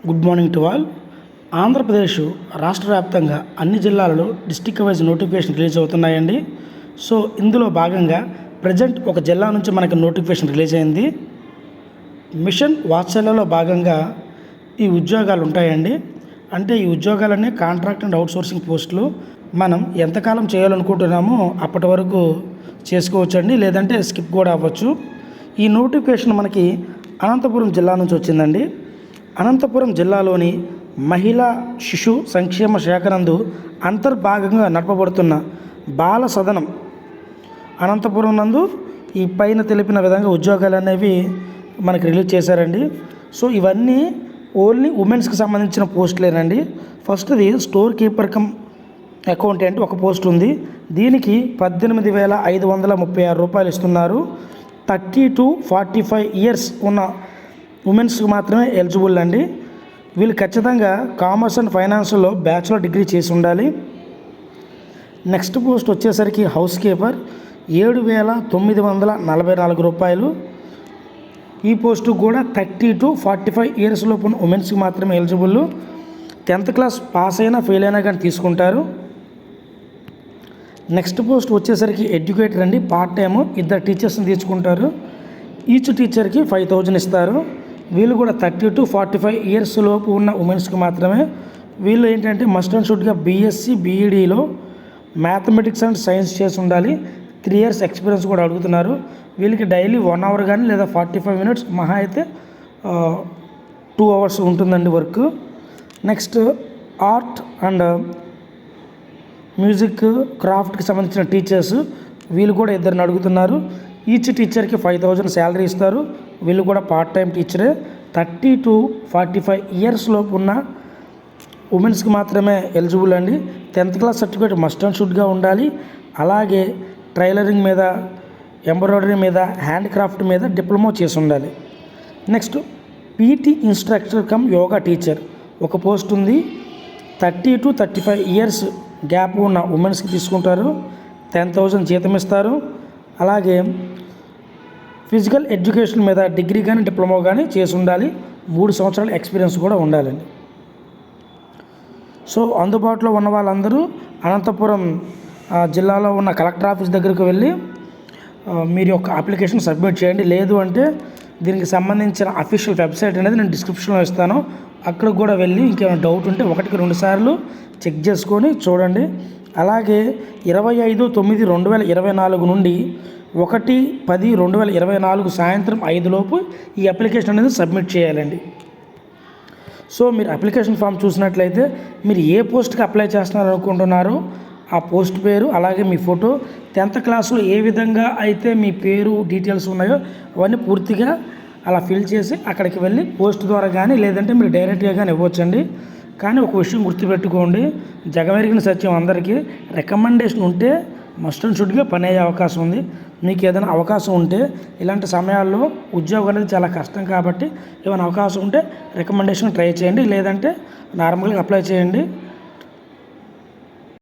Good morning to all. Andhra Pradesh రాష్ట్ర వ్యాప్తంగా అన్ని జిల్లాలలో డిస్టిక్ వైజ్ నోటిఫికేషన్ రిలీజ్ అవుతున్నాయండి. సో ఇందులో భాగంగా ప్రజెంట్ ఒక జిల్లా నుంచి మనకి నోటిఫికేషన్ రిలీజ్ అయింది. మిషన్ వాత్సల్యలో భాగంగా ఈ ఉద్యోగాలు ఉంటాయండి. అంటే ఈ ఉద్యోగాలన్నీ కాంట్రాక్ట్ అండ్ అవుట్సోర్సింగ్ పోస్టులు. మనం ఎంతకాలం చేయాలనుకుంటున్నామో అప్పటి వరకు చేసుకోవచ్చండి, లేదంటే స్కిప్ కూడా అవ్వచ్చు. ఈ నోటిఫికేషన్ మనకి అనంతపురం జిల్లా నుంచి వచ్చిందండి. అనంతపురం జిల్లాలోని మహిళా శిశు సంక్షేమ శాఖ నందు అంతర్భాగంగా నడపబడుతున్న బాల సదనం అనంతపురం నందు ఈ పైన తెలిపిన విధంగా ఉద్యోగాలు అనేవి మనకి రిలీజ్ చేశారండి. సో ఇవన్నీ ఓన్లీ ఉమెన్స్కి సంబంధించిన పోస్టులేనండి. ఫస్ట్ది స్టోర్ కీపర్ కమ్ అకౌంటెంట్ ఒక పోస్ట్ ఉంది. దీనికి 18,536 రూపాయలు ఇస్తున్నారు. 30 to 45 ఇయర్స్ ఉన్న ఉమెన్స్కి మాత్రమే ఎలిజిబుల్ అండి. వీళ్ళు ఖచ్చితంగా కామర్స్ అండ్ ఫైనాన్స్లో బ్యాచిలర్ డిగ్రీ చేసి ఉండాలి. నెక్స్ట్ పోస్ట్ వచ్చేసరికి హౌస్ కీపర్ 7,944 రూపాయలు. ఈ పోస్టు కూడా 30 to 45 ఇయర్స్ లోపు ఉన్న ఉమెన్స్కి మాత్రమే ఎలిజిబుల్. 10th క్లాస్ పాస్ అయినా ఫెయిల్ అయినా కానీ తీసుకుంటారు. నెక్స్ట్ పోస్ట్ వచ్చేసరికి ఎడ్యుకేటర్ అండి. పార్ట్ టైము 2 టీచర్స్ని తీసుకుంటారు. ఈచ్ టీచర్కి 5,000 ఇస్తారు. వీళ్ళు కూడా 30 to 45 ఇయర్స్ లోపు ఉన్న ఉమెన్స్కి మాత్రమే. వీళ్ళు ఏంటంటే మస్ట్ అండ్ షుడ్గా బీఎస్సీ బీఈడీలో మ్యాథమెటిక్స్ అండ్ సైన్స్ చేసి ఉండాలి. 3 ఇయర్స్ ఎక్స్పీరియన్స్ కూడా అడుగుతున్నారు. వీళ్ళకి డైలీ 1 అవర్ కానీ లేదా 45 మినిట్స్ మహా అయితే 2 అవర్స్ ఉంటుందండి work. Next art and music క్రాఫ్ట్కి సంబంధించిన టీచర్స్, వీళ్ళు కూడా 2 అడుగుతున్నారు. ఈచ్ టీచర్కి 5,000 శాలరీ ఇస్తారు. వీళ్ళు కూడా పార్ట్ టైం టీచరే. 30 to 45 ఇయర్స్ లోపు ఉన్న ఉమెన్స్కి మాత్రమే ఎలిజిబుల్ అండి. 10th class certificate must and షుడ్గా ఉండాలి. అలాగే టైలరింగ్ మీద, ఎంబ్రాయిడరీ మీద, హ్యాండ్ క్రాఫ్ట్ మీద డిప్లొమా చేసి ఉండాలి. Next PT instructor come yoga teacher ఒక పోస్ట్ ఉంది. 30 to 35 ఇయర్స్ గ్యాప్ ఉన్న ఉమెన్స్కి తీసుకుంటారు. 10,000 జీతం ఇస్తారు. అలాగే ఫిజికల్ ఎడ్యుకేషన్ మీద డిగ్రీ కానీ డిప్లొమా కానీ చేసి ఉండాలి. 3 సంవత్సరాల ఎక్స్పీరియన్స్ కూడా ఉండాలండి. సో అందుబాటులో ఉన్న వాళ్ళందరూ అనంతపురం జిల్లాలో ఉన్న కలెక్టర్ ఆఫీస్ దగ్గరికి వెళ్ళి మీరు యొక్క అప్లికేషన్ సబ్మిట్ చేయండి. లేదు అంటే దీనికి సంబంధించిన అఫీషియల్ వెబ్సైట్ అనేది నేను డిస్క్రిప్షన్లో ఇస్తాను. అక్కడికి కూడా వెళ్ళి ఇంకేమైనా డౌట్ ఉంటే 1కి 2 సార్లు చెక్ చేసుకొని చూడండి. అలాగే 25/9/2024 నుండి 1/10/2024 సాయంత్రం 5 లోపు ఈ అప్లికేషన్ అనేది సబ్మిట్ చేయాలండి. సో మీరు అప్లికేషన్ ఫామ్ చూసినట్లయితే మీరు ఏ పోస్ట్కి అప్లై చేస్తున్నారు అనుకుంటున్నారో ఆ పోస్ట్ పేరు, అలాగే మీ ఫోటో, 10th క్లాస్లో ఏ విధంగా అయితే మీ పేరు డీటెయిల్స్ ఉన్నాయో అవన్నీ పూర్తిగా అలా ఫిల్ చేసి అక్కడికి వెళ్ళి పోస్ట్ ద్వారా కానీ లేదంటే మీరు డైరెక్ట్గా కానీ ఇవ్వచ్చండి. కానీ ఒక విషయం గుర్తుపెట్టుకోండి, జగమెరిగిన సత్యం అందరికీ, రికమెండేషన్ ఉంటే మస్ట్ అండ్ షుడ్గా పని అయ్యే అవకాశం ఉంది. మీకు ఏదైనా అవకాశం ఉంటే ఇలాంటి సమయాల్లో ఉద్యోగం అనేది చాలా కష్టం కాబట్టి ఏమైనా అవకాశం ఉంటే రికమెండేషన్ ట్రై చేయండి, లేదంటే నార్మల్గా అప్లై చేయండి.